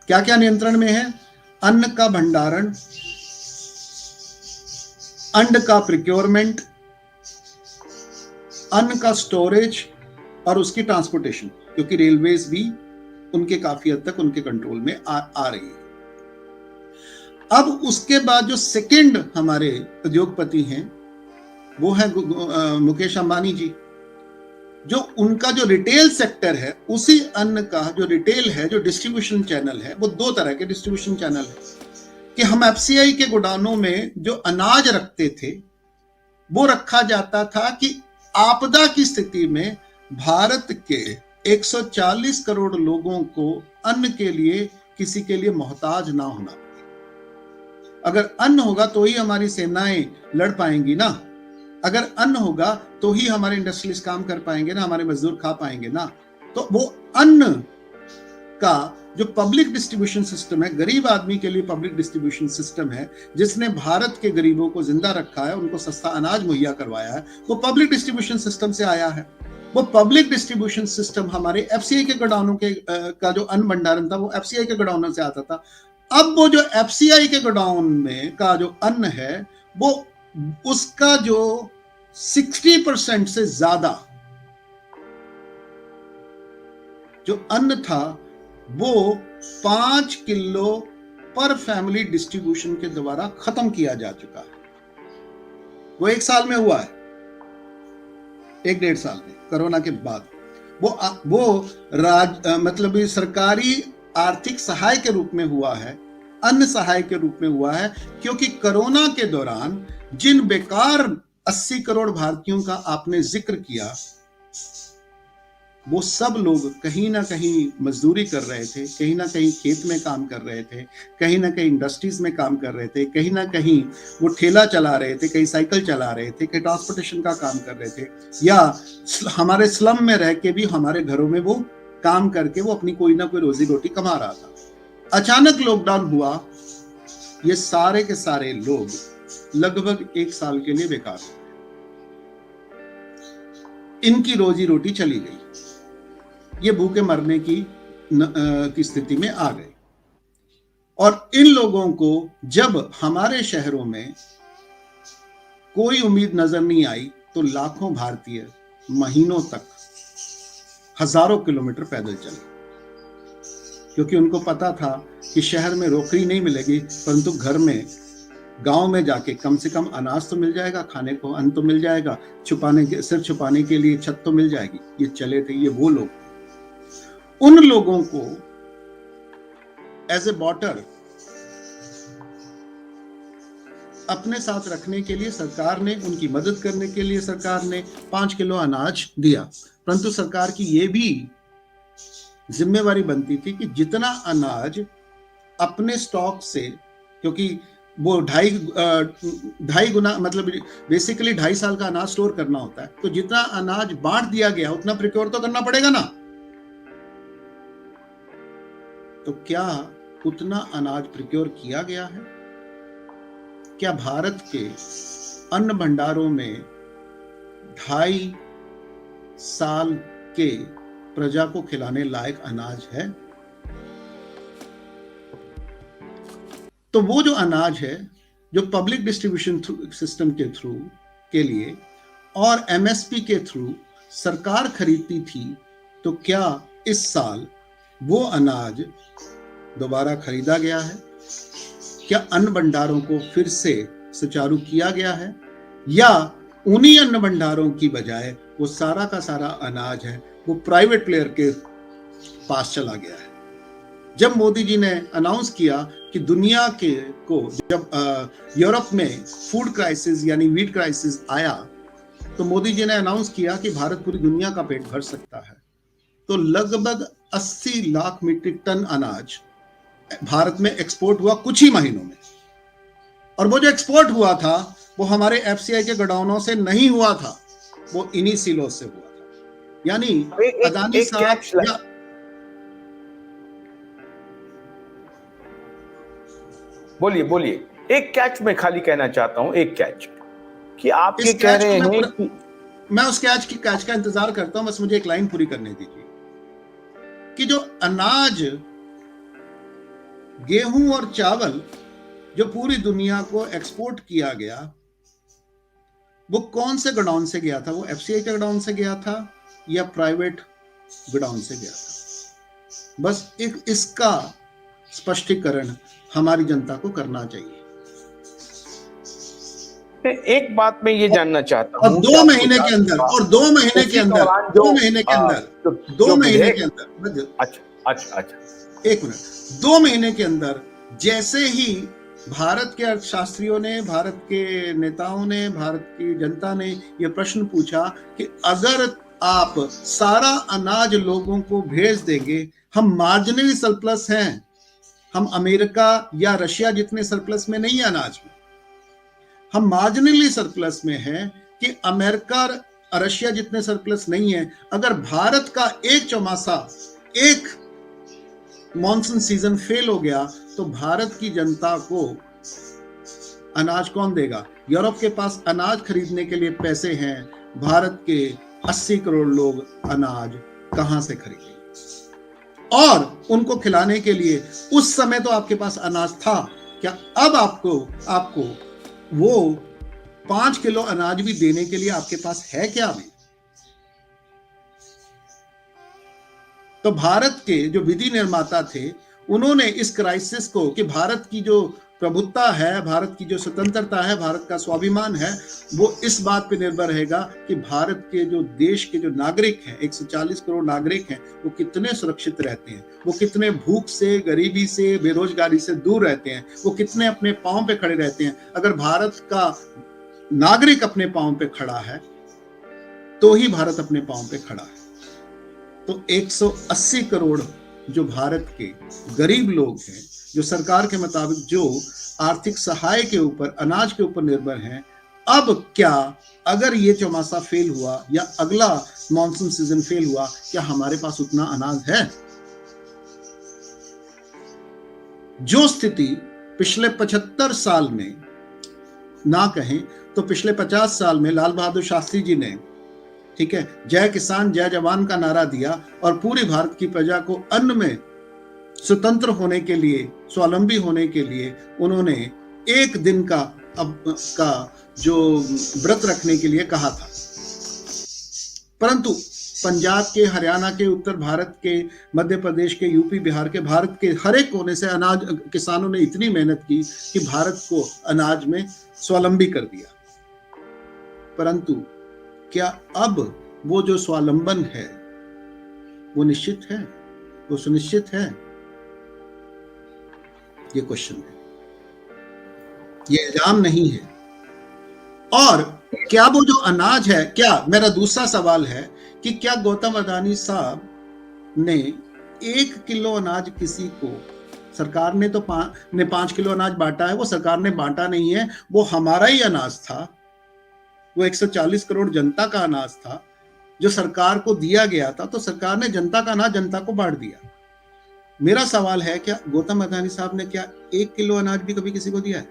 क्या क्या नियंत्रण में है? अन्न का भंडारण, अन्न का प्रिक्योरमेंट, अन्न का स्टोरेज और उसकी ट्रांसपोर्टेशन, क्योंकि रेलवेज भी उनके काफी हद तक उनके कंट्रोल में आ रही है। अब उसके बाद जो सेकंड हमारे उद्योगपति हैं वो है मुकेश अंबानी जी, जो उनका जो रिटेल सेक्टर है, उसी अन्न का जो रिटेल है, जो डिस्ट्रीब्यूशन चैनल है, वो दो तरह के डिस्ट्रीब्यूशन चैनल है कि हम एफसीआई के गोदामों में जो अनाज रखते थे वो रखा जाता था कि आपदा की स्थिति में भारत के 140 करोड़ लोगों को अन्न के लिए किसी के लिए मोहताज ना होना पड़े। अगर अन्न होगा तो ही हमारी सेनाएं लड़ पाएंगी ना, अगर अन्न होगा तो ही हमारे इंडस्ट्रियलिस्ट काम कर पाएंगे ना, हमारे मजदूर खा पाएंगे ना। तो वो अन्न का जो पब्लिक डिस्ट्रीब्यूशन सिस्टम है, गरीब आदमी के लिए पब्लिक डिस्ट्रीब्यूशन सिस्टम है, जिसने भारत के गरीबों को जिंदा रखा है, उनको सस्ता अनाज मुहैया करवाया है, वो पब्लिक डिस्ट्रीब्यूशन सिस्टम से आया है। वो पब्लिक डिस्ट्रीब्यूशन सिस्टम हमारे एफसीआई के गोडाउनों के का जो अन्न भंडारण था वो एफसीआई के गोडाउनों से आता था। अब वो जो एफसीआई के गोडाउन में का जो अन्न है वो उसका जो 60% से ज्यादा जो अन्न था वो 5 किलो पर फैमिली डिस्ट्रीब्यूशन के द्वारा खत्म किया जा चुका है। वो 1 साल में हुआ है, 1-1.5 साल में, कोरोना के बाद। वो मतलब सरकारी आर्थिक सहाय के रूप में हुआ है, अन्न सहाय के रूप में हुआ है, क्योंकि कोरोना के दौरान जिन बेकार 80 करोड़ भारतीयों का आपने जिक्र किया, वो सब लोग कहीं ना कहीं मजदूरी कर रहे थे, कहीं ना कहीं खेत में काम कर रहे थे, कहीं ना कहीं इंडस्ट्रीज में काम कर रहे थे, कहीं ना कहीं वो ठेला चला रहे थे, कहीं साइकिल चला रहे थे, कहीं ट्रांसपोर्टेशन का काम कर रहे थे, या हमारे स्लम में रह के भी हमारे घरों में वो काम करके वो अपनी कोई ना कोई रोजी रोटी कमा रहा था। अचानक लॉकडाउन हुआ, ये सारे के सारे लोग लगभग 1 साल के लिए बेकार हो गए, इनकी रोजी रोटी चली गई, ये भूखे मरने की स्थिति में आ गए। और इन लोगों को जब हमारे शहरों में कोई उम्मीद नजर नहीं आई तो लाखों भारतीय महीनों तक हजारों किलोमीटर पैदल चले, क्योंकि उनको पता था कि शहर में नौकरी नहीं मिलेगी, परंतु घर में, गांव में जाके कम से कम अनाज तो मिल जाएगा, खाने को अन्न तो मिल जाएगा, सिर छुपाने के लिए छत तो मिल जाएगी। ये चले थे, ये वो लोग। उन लोगों को एज ए बॉटर अपने साथ रखने के लिए सरकार ने, उनकी मदद करने के लिए सरकार ने 5 किलो अनाज दिया, परंतु सरकार की ये भी जिम्मेवारी बनती थी कि जितना अनाज अपने स्टॉक से, क्योंकि वो 2.5 गुना, मतलब बेसिकली 2.5 साल का अनाज स्टोर करना होता है, तो जितना अनाज बांट दिया गया उतना प्रिक्योर तो करना पड़ेगा ना। तो क्या उतना अनाज प्रिक्योर किया गया है? क्या भारत के अन्न भंडारों में 2.5 साल के प्रजा को खिलाने लायक अनाज है? तो वो जो अनाज है जो पब्लिक डिस्ट्रीब्यूशन सिस्टम के थ्रू के लिए और एमएसपी के थ्रू सरकार खरीदती थी, तो क्या इस साल वो अनाज दोबारा खरीदा गया है? क्या अन्न भंडारों को फिर से सुचारू किया गया है, या उन्हीं अन्न भंडारों की बजाय वो सारा का सारा अनाज है वो प्राइवेट प्लेयर के पास चला गया है? जब मोदी जी ने अनाउंस किया कि दुनिया के को, जब यूरोप में फूड क्राइसिस यानी वीट क्राइसिस आया, तो मोदी जी ने अनाउंस किया कि भारत पूरी दुनिया का पेट भर सकता है। तो लगभग 80 लाख मीट्रिक टन अनाज भारत में एक्सपोर्ट हुआ कुछ ही महीनों में। और वो जो एक्सपोर्ट हुआ था वो हमारे एफसीआई के गोडाउनों से नहीं हुआ था, वो इन्हीं सिलों से हुआ था। यानी अदानी साहब, बोलिए। एक कैच में खाली कहना चाहता हूं, एक कैच कि आप ये कह रहे हैं कि मैं उस कैच का इंतजार करता हूं, बस मुझे एक लाइन पूरी करने दीजिए कि जो अनाज गेहूं और चावल जो पूरी दुनिया को एक्सपोर्ट किया गया, वो कौन से गोडाउन से गया था? वो एफसीआई के गोडाउन से गया था या प्राइवेट गोडाउन से गया था? बस इसका स्पष्टीकरण हमारी जनता को करना चाहिए। एक बात मैं ये जानना चाहता और हूँ, 2 महीने के अंदर, और 2 महीने के अंदर, 2 महीने के अंदर, 2 महीने के अंदर, अच्छा, एक मिनट, 2 महीने के अंदर जैसे ही भारत के अर्थशास्त्रियों ने, भारत के नेताओं ने, भारत की जनता ने यह प्रश्न पूछा कि अगर आप सारा अनाज लोगों को भेज देंगे, हम मार्जिनली सरप्लस हैं, हम अमेरिका या रशिया जितने सरप्लस में नहीं है अनाज में, हम मार्जिनली सरप्लस में हैं कि अमेरिका रशिया जितने सरप्लस नहीं है। अगर भारत का एक चौमासा, एक मॉनसून सीजन फेल हो गया तो भारत की जनता को अनाज कौन देगा? यूरोप के पास अनाज खरीदने के लिए पैसे हैं, भारत के 80 करोड़ लोग अनाज कहां से खरीदेंगे? और उनको खिलाने के लिए उस समय तो आपके पास अनाज था क्या? अब आपको वो 5 किलो अनाज भी देने के लिए आपके पास है क्या अभी? तो भारत के जो विधि निर्माता थे, उन्होंने इस क्राइसिस को, कि भारत की जो प्रभुत्ता है, भारत की जो स्वतंत्रता है, भारत का स्वाभिमान है, वो इस बात पे निर्भर रहेगा कि भारत के जो देश के जो नागरिक हैं, 140 करोड़ नागरिक हैं, वो कितने सुरक्षित रहते हैं, वो कितने भूख से, गरीबी से, बेरोजगारी से दूर रहते हैं, वो कितने अपने पांव पे खड़े रहते हैं। अगर भारत का नागरिक अपने पांव पे खड़ा है तो ही भारत अपने पांव पे खड़ा है। तो 180 करोड़ जो भारत के गरीब लोग हैं, जो सरकार के मुताबिक जो आर्थिक सहाय के ऊपर, अनाज के ऊपर निर्भर हैं, अब क्या अगर ये चौमासा फेल हुआ या अगला मॉनसून सीजन फेल हुआ, क्या हमारे पास उतना अनाज है? जो स्थिति पिछले 75 साल में, ना कहें तो पिछले 50 साल में लाल बहादुर शास्त्री जी ने, ठीक है, जय किसान जय जवान का नारा दिया और पूरी भारत की प्रजा को अन्न में स्वतंत्र होने के लिए, स्वावलंबी होने के लिए उन्होंने एक दिन का जो व्रत रखने के लिए कहा था। परंतु पंजाब के, हरियाणा के, उत्तर भारत के, मध्य प्रदेश के, यूपी बिहार के, भारत के हर एक कोने से अनाज किसानों ने इतनी मेहनत की कि भारत को अनाज में स्वावलंबी कर दिया। परंतु क्या अब वो जो स्वावलंबन है वो निश्चित है, वो सुनिश्चित है? ये क्वेश्चन है, ये इल्जाम नहीं है। और क्या वो जो अनाज है, क्या, मेरा दूसरा सवाल है कि क्या गौतम अडानी साहब ने 1 किलो अनाज किसी को, सरकार ने तो 5 किलो अनाज बांटा है, वो सरकार ने बांटा नहीं है, वो हमारा ही अनाज था, वो 140 करोड़ जनता का अनाज था जो सरकार को दिया गया था। तो सरकार ने जनता का अनाज जनता को बांट दिया। मेरा सवाल है, क्या गौतम अडानी साहब ने क्या 1 किलो अनाज भी कभी किसी को दिया है?